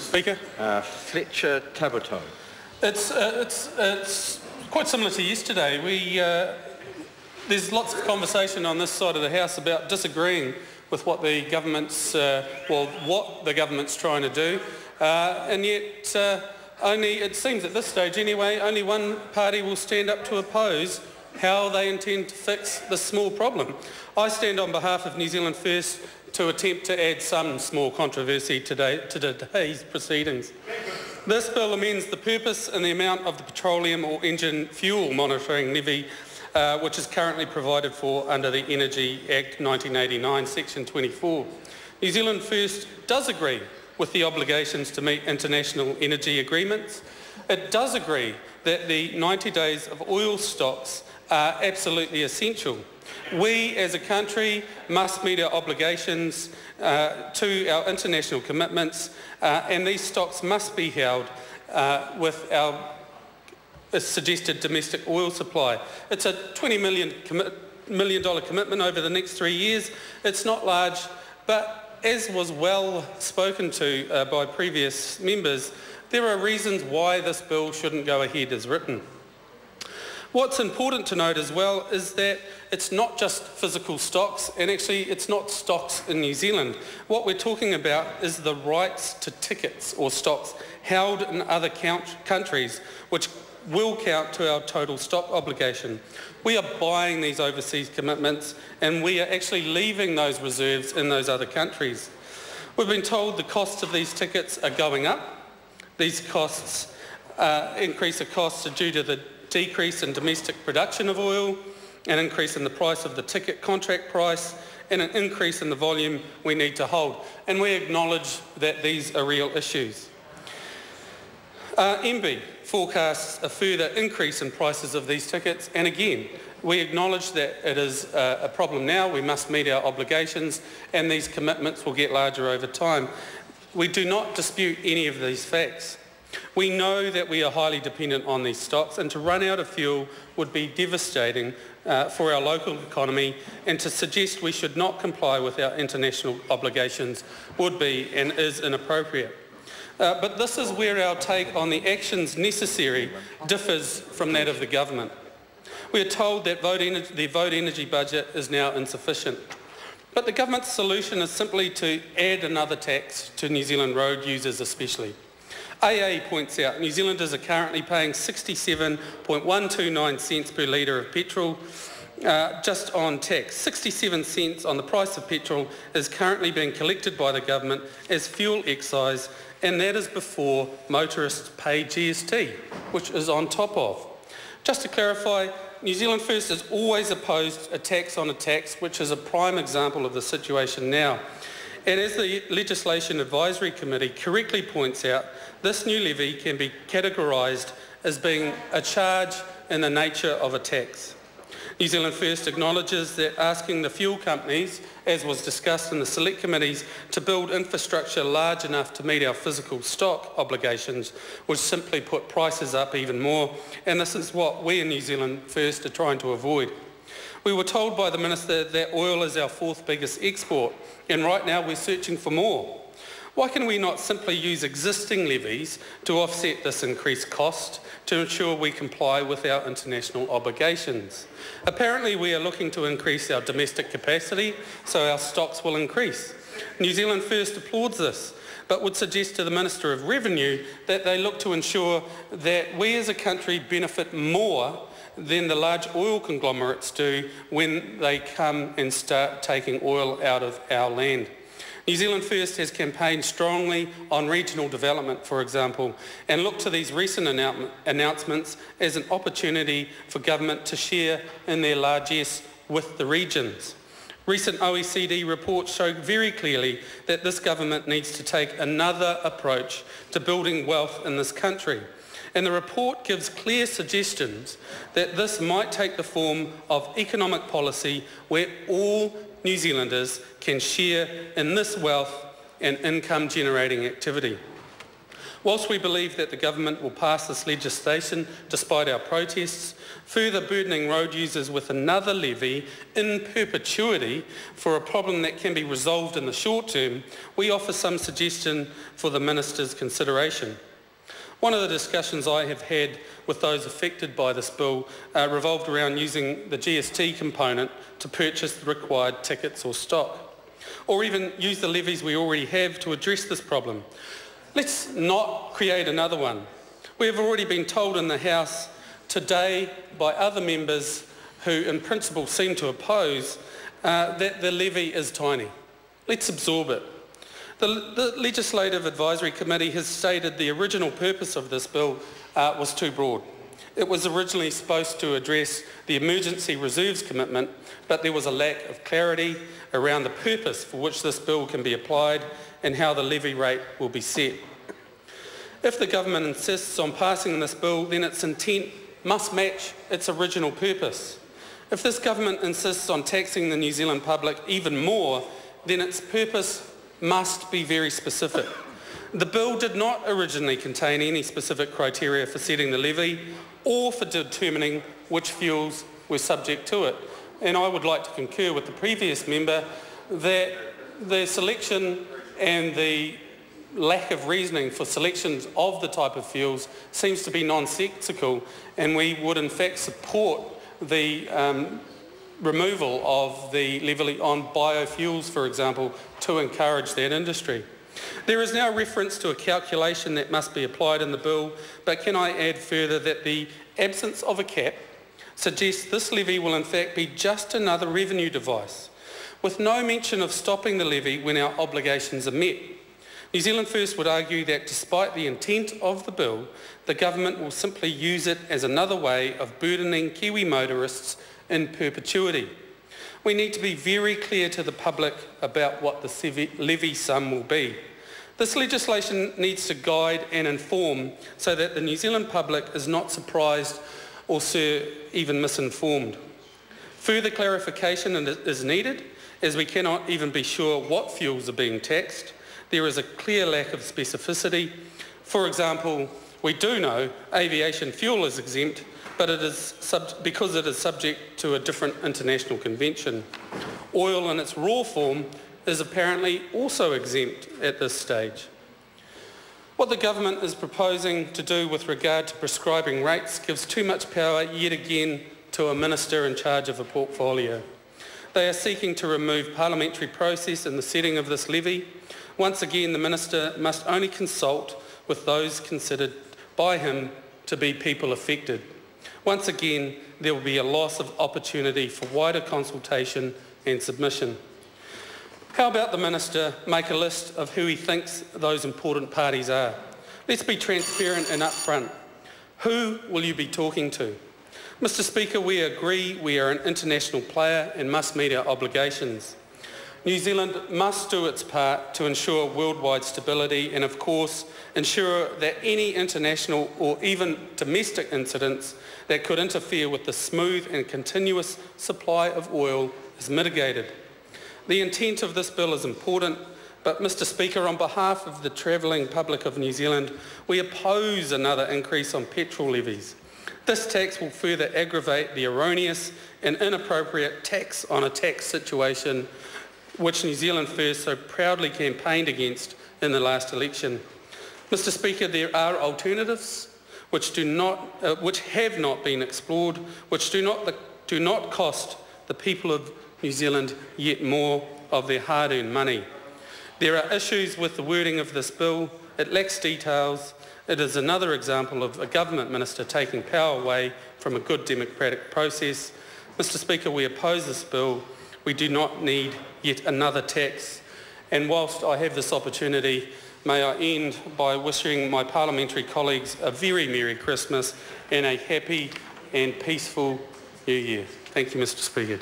Speaker. Fletcher Tabuto. It's quite similar to yesterday. There's lots of conversation on this side of the House about disagreeing with what the government's what the government's trying to do, and yet it seems at this stage anyway, only one party will stand up to oppose how they intend to fix this small problem. I stand on behalf of New Zealand First to attempt to add some small controversy to today's proceedings. This bill amends the purpose and the amount of the petroleum or engine fuel monitoring levy which is currently provided for under the Energy Act 1989, Section 24. New Zealand First does agree with the obligations to meet international energy agreements. It does agree that the 90 days of oil stocks are absolutely essential. We as a country must meet our obligations to our international commitments, and these stocks must be held with our suggested domestic oil supply. It's a $20 million commitment over the next 3 years. It's not large, but as was well spoken to by previous members, there are reasons why this bill shouldn't go ahead as written. What's important to note as well is that it's not just physical stocks, and actually it's not stocks in New Zealand. What we're talking about is the rights to tickets or stocks held in other countries, which will count to our total stock obligation. We are buying these overseas commitments, and we are actually leaving those reserves in those other countries. We've been told the costs of these tickets are going up. These costs, increase of costs are due to the decrease in domestic production of oil, an increase in the price of the ticket contract price, and an increase in the volume we need to hold. And we acknowledge that these are real issues. MB forecasts a further increase in prices of these tickets, and again, we acknowledge that it is a problem now. We must meet our obligations, and these commitments will get larger over time. We do not dispute any of these facts. We know that we are highly dependent on these stocks, and to run out of fuel would be devastating for our local economy, and to suggest we should not comply with our international obligations would be and is inappropriate. But this is where our take on the actions necessary differs from that of the government. We are told that the vote energy budget is now insufficient. But the government's solution is simply to add another tax to New Zealand road users especially. AA points out New Zealanders are currently paying 67.129 cents per litre of petrol just on tax. 67 cents on the price of petrol is currently being collected by the government as fuel excise, and that is before motorists pay GST, which is on top of. Just to clarify, New Zealand First has always opposed a tax on a tax, which is a prime example of the situation now. And as the Legislation Advisory Committee correctly points out, this new levy can be categorised as being a charge in the nature of a tax. New Zealand First acknowledges that asking the fuel companies, as was discussed in the select committees, to build infrastructure large enough to meet our physical stock obligations would simply put prices up even more, and this is what we in New Zealand First are trying to avoid. We were told by the Minister that oil is our fourth biggest export, and right now we're searching for more. Why can we not simply use existing levies to offset this increased cost to ensure we comply with our international obligations? Apparently we are looking to increase our domestic capacity, so our stocks will increase. New Zealand First applauds this, but would suggest to the Minister of Revenue that they look to ensure that we as a country benefit more than the large oil conglomerates do when they come and start taking oil out of our land. New Zealand First has campaigned strongly on regional development, for example, and looked to these recent announcements as an opportunity for government to share in their largesse with the regions. Recent OECD reports show very clearly that this government needs to take another approach to building wealth in this country. And the report gives clear suggestions that this might take the form of economic policy where all New Zealanders can share in this wealth and income generating activity. Whilst we believe that the government will pass this legislation despite our protests, further burdening road users with another levy in perpetuity for a problem that can be resolved in the short term, we offer some suggestion for the Minister's consideration. One of the discussions I have had with those affected by this bill revolved around using the GST component to purchase the required tickets or stock, or even use the levies we already have to address this problem. Let's not create another one. We have already been told in the House today by other members who in principle seem to oppose that the levy is tiny. Let's absorb it. The Legislative Advisory Committee has stated the original purpose of this bill was too broad. It was originally supposed to address the emergency reserves commitment, but there was a lack of clarity around the purpose for which this bill can be applied and how the levy rate will be set. If the government insists on passing this bill, then its intent must match its original purpose. If this government insists on taxing the New Zealand public even more, then its purpose must be very specific. The bill did not originally contain any specific criteria for setting the levy or for determining which fuels were subject to it. And I would like to concur with the previous member that the selection and the lack of reasoning for selections of the type of fuels seems to be nonsensical, and we would in fact support the removal of the levy on biofuels, for example, to encourage that industry. There is now reference to a calculation that must be applied in the bill, but can I add further that the absence of a cap suggests this levy will in fact be just another revenue device, with no mention of stopping the levy when our obligations are met. New Zealand First would argue that despite the intent of the bill, the government will simply use it as another way of burdening Kiwi motorists in perpetuity. We need to be very clear to the public about what the levy sum will be. This legislation needs to guide and inform so that the New Zealand public is not surprised or even misinformed. Further clarification is needed, as we cannot even be sure what fuels are being taxed. There is a clear lack of specificity. For example, we do know aviation fuel is exempt, but it is because it is subject to a different international convention. Oil in its raw form is apparently also exempt at this stage. What the government is proposing to do with regard to prescribing rates gives too much power yet again to a minister in charge of a portfolio. They are seeking to remove parliamentary process in the setting of this levy. Once again, the minister must only consult with those considered by him to be people affected. Once again, there will be a loss of opportunity for wider consultation and submission. How about the minister make a list of who he thinks those important parties are? Let's be transparent and upfront. Who will you be talking to? Mr. Speaker, we agree we are an international player and must meet our obligations. New Zealand must do its part to ensure worldwide stability and, of course, ensure that any international or even domestic incidents that could interfere with the smooth and continuous supply of oil is mitigated. The intent of this bill is important, but Mr. Speaker, on behalf of the travelling public of New Zealand, we oppose another increase on petrol levies. This tax will further aggravate the erroneous and inappropriate tax on a tax situation which New Zealand First so proudly campaigned against in the last election. Mr. Speaker, there are alternatives which have not been explored, which do not cost the people of New Zealand yet more of their hard-earned money. There are issues with the wording of this bill. It lacks details. It is another example of a government minister taking power away from a good democratic process. Mr. Speaker, we oppose this bill. We do not need yet another tax. And whilst I have this opportunity, may I end by wishing my parliamentary colleagues a very Merry Christmas and a happy and peaceful New Year. Thank you, Mr. Speaker.